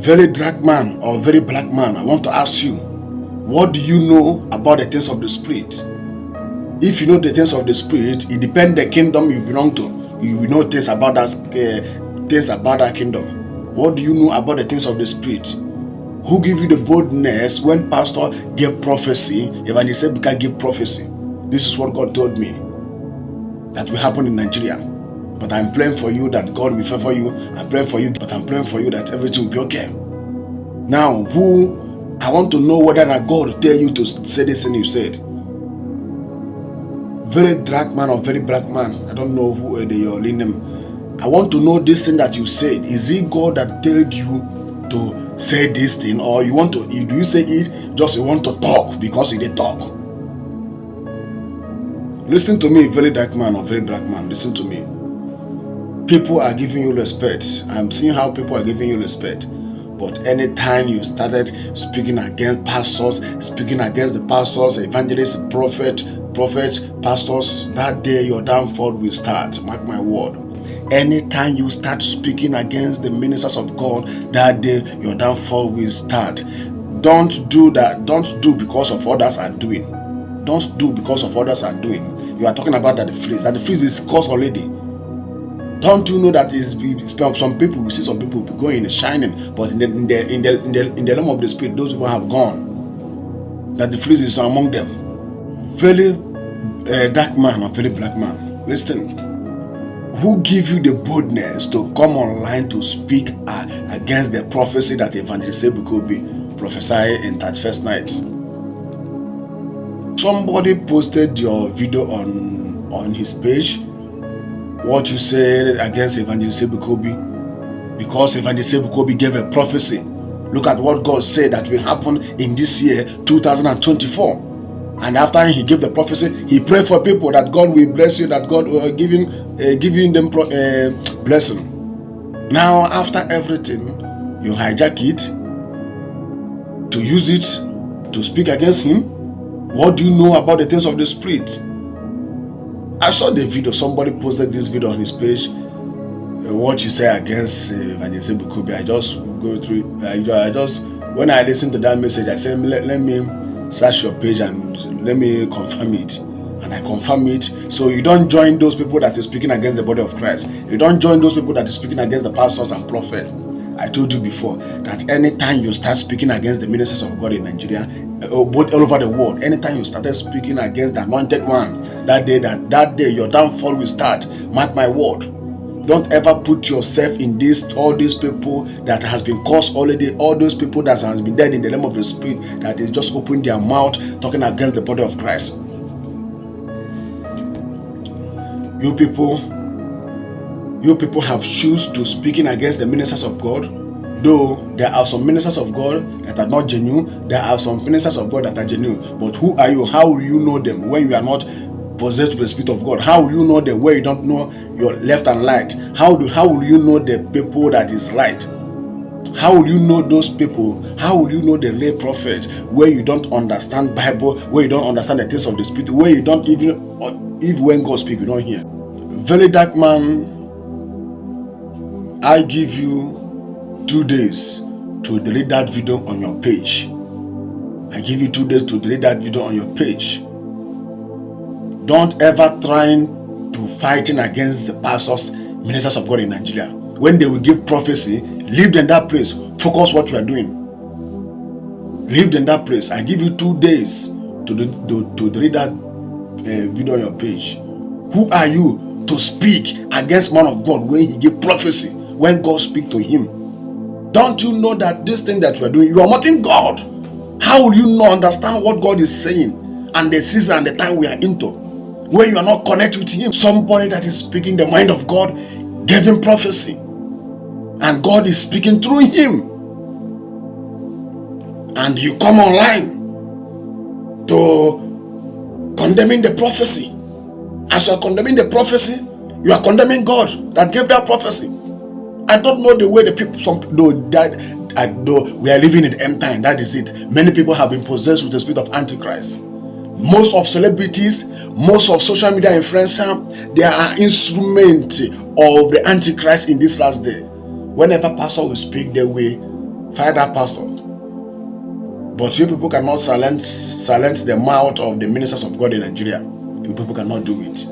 Very dark man or very black man, I want to ask you, what do you know about the things of the spirit? If you know the things of the spirit, it depends the kingdom you belong to. You will know things about that kingdom. What do you know about the things of the spirit? Who give you the boldness when pastor gave prophecy, evangelist Ebuka gave prophecy? This is what God told me that will happen in Nigeria. But I'm praying for you that God will favor you. I'm praying for you, but I'm praying for you that everything will be okay. Now, I want to know whether God will tell you to say this thing you said. Very dark man or very black man, I don't know who your name. I want to know this thing that you said. Is it God that told you to say this thing, or do you say it just you want to talk because you did talk? Listen to me, very dark man or very black man. Listen to me. People are giving you respect. I'm seeing how people are giving you respect. But anytime you started speaking against pastors, speaking against the pastors, evangelists, prophets, pastors, that day your downfall will start. Mark my word. Anytime you start speaking against the ministers of God, that day your downfall will start. Don't do that. Don't do because of others are doing. Don't do because of others are doing. You are talking about that the freeze is caused already. Don't you know that some people, we see some people going shining, but in the realm of the spirit, those people have gone. That the freeze is among them. Very dark man or very black man. Listen, who give you the boldness to come online to speak against the prophecy that Evangelist Ebuka prophesied in 31st night? Somebody posted your video on his page. What you said against Evangelist Ebuka, because Evangelist Ebuka gave a prophecy. Look at what God said that will happen in this year 2024. And after he gave the prophecy, he prayed for people that God will bless you, that God will giving them blessing. Now, after everything, you hijack it to use it to speak against him. What do you know about the things of the spirit? I saw the video. Somebody posted this video on his page. What you say against Evangelist Ebuka, I just go through. When I listened to that message, I said, let me search your page and let me confirm it. And I confirm it. So you don't join those people that is speaking against the body of Christ. You don't join those people that is speaking against the pastors and prophets. I told you before that anytime you start speaking against the ministers of God in Nigeria, both all over the world, anytime you started speaking against the anointed one, that day your downfall will start. Mark my word. Don't ever put yourself in all these people that has been caused already, all those people that has been dead in the realm of the spirit, that is just opening their mouth talking against the body of Christ. You people have chosen to speaking against the ministers of God. Though there are some ministers of God that are not genuine, there are some ministers of God that are genuine. But who are you? How will you know them when you are not possessed with the Spirit of God? How will you know them where you don't know your left and right? How will you know the people that is right? How will you know those people? How will you know the lay prophet where you don't understand Bible, where you don't understand the things of the Spirit, where you don't even when God speaks, you don't hear? Very dark man, I give you 2 days to delete that video on your page. I give you 2 days to delete that video on your page. Don't ever try to fighting against the pastors, ministers of God in Nigeria. When they will give prophecy, leave them that place. Focus what you are doing. Leave them that place. I give you 2 days to delete that video on your page. Who are you to speak against man of God when he give prophecy, when God speak to him? Don't you know that this thing that you are doing, you are mocking God? How will you not understand what God is saying and the season and the time we are into when you are not connected with him? Somebody that is speaking the mind of God gave him prophecy and God is speaking through him, and you come online to condemning the prophecy. As you are condemning the prophecy, you are condemning God that gave that prophecy. I don't know the way the people, though we are living in the end time, that is it. Many people have been possessed with the spirit of Antichrist. Most of celebrities, most of social media influencers, they are instruments of the Antichrist in this last day. Whenever pastor will speak their way, Fire that pastor. But you people cannot silence the mouth of the ministers of God in Nigeria. You people cannot do it.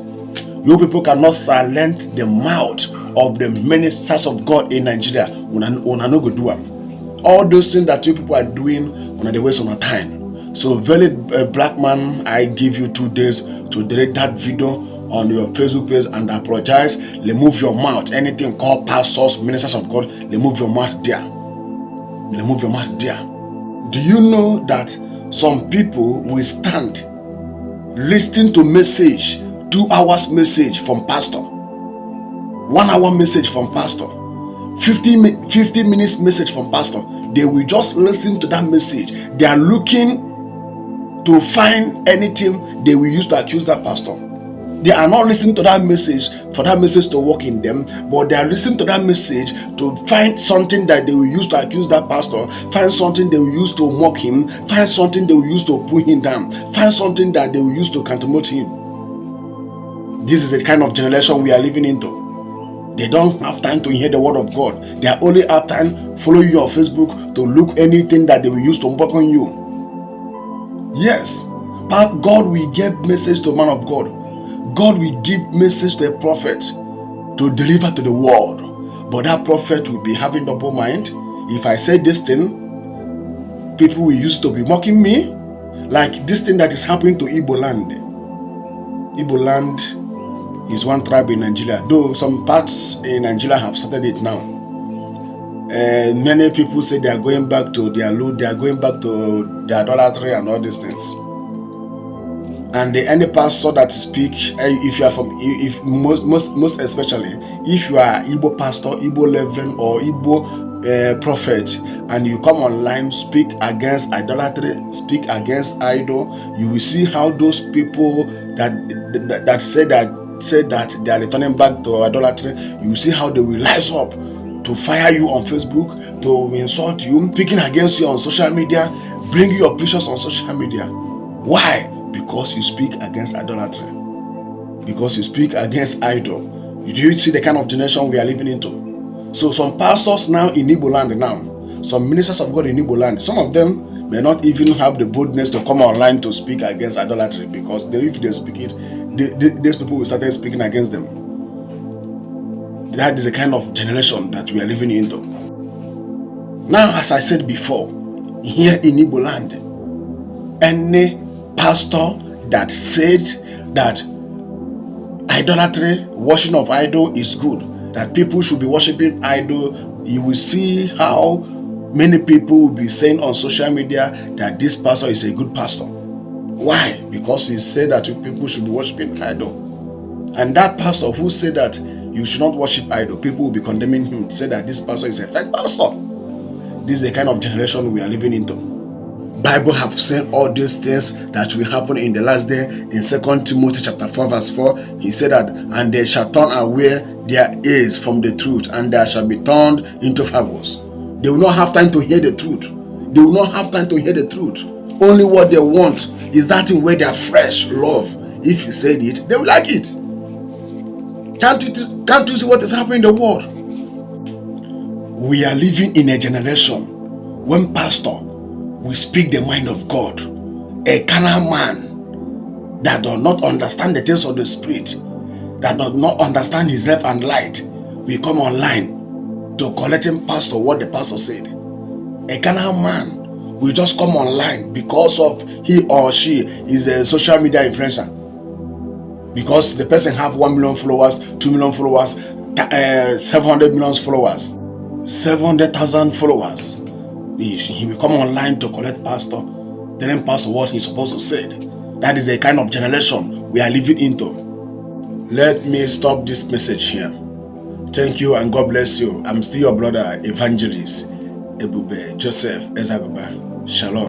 You people cannot silence the mouth of the ministers of God in Nigeria. Una no go do them. All those things that you people are doing, una the waste on time. So, very black man, I give you 2 days to delete that video on your Facebook page and apologize. Remove your mouth. Anything called pastors, ministers of God, remove your mouth there. Remove your mouth there. Do you know that some people will stand listening to message, 2 hours message from pastor, 1 hour message from pastor, 50 minutes message from pastor? They will just listen to that message. They are looking to find anything they will use to accuse that pastor. They are not listening to that message for that message to work in them, but they are listening to that message to find something that they will use to accuse that pastor, find something they will use to mock him, find something they will use to put him down, find something that they will use to countermode him. This is the kind of generation we are living into. They don't have time to hear the word of God. They are only have time follow you on Facebook to look anything that they will use to mock on you. Yes, but God will give message to man of God. God will give message to a prophet to deliver to the world. But that prophet will be having double mind. If I say this thing, people will use to be mocking me. Like this thing that is happening to Igbo land. Igbo land is one tribe in Nigeria. Though some parts in Nigeria have started it now. Many people say they are going back to their loot, they are going back to their idolatry and all these things. And any pastor that speak, if you are from, if most especially, if you are Igbo pastor, Igbo reverend, or Igbo prophet, and you come online, speak against idolatry, speak against idol, you will see how those people that say that they are returning back to idolatry, you will see how they will rise up to fire you on Facebook, to insult you, speaking against you on social media, bring your pictures on social media. Why? Because you speak against idolatry. Because you speak against idol. Do you see the kind of generation we are living into? So some pastors now in Igbo land now, some ministers of God in Igbo land, some of them may not even have the boldness to come online to speak against idolatry, because if they speak it, these people will start speaking against them. That is the kind of generation that we are living into. Now, as I said before, here in Igbo land, any pastor that said that idolatry, worship of idol is good, that people should be worshiping idol, you will see how many people will be saying on social media that this pastor is a good pastor. Why? Because he said that people should be worshiping idol. And that pastor who said that you should not worship idol, people will be condemning him, say that this pastor is a fake pastor. This is the kind of generation we are living into. Bible have said all these things that will happen in the last day. In 2 Timothy chapter 4 verse 4, he said that, and they shall turn away their ears from the truth, and they shall be turned into fables. They will not have time to hear the truth. They will not have time to hear the truth. Only what they want is that thing where they are fresh love. If you said it, they will like it. Can't you see what is happening in the world? We are living in a generation when pastor we speak the mind of God. A carnal man that does not understand the things of the spirit, that does not understand his left and right, we come online to collect him pastor what the pastor said. A carnal man will just come online because of he or she is a social media influencer. Because the person have 1 million followers, 2 million followers, 700 million followers, 700,000 followers. He will come online to collect pastor, telling pastor what he's supposed to say. That is the kind of generation we are living into. Let me stop this message here. Thank you and God bless you. I'm still your brother, Evangelist Ebube Joseph Ezagoba. Shalom.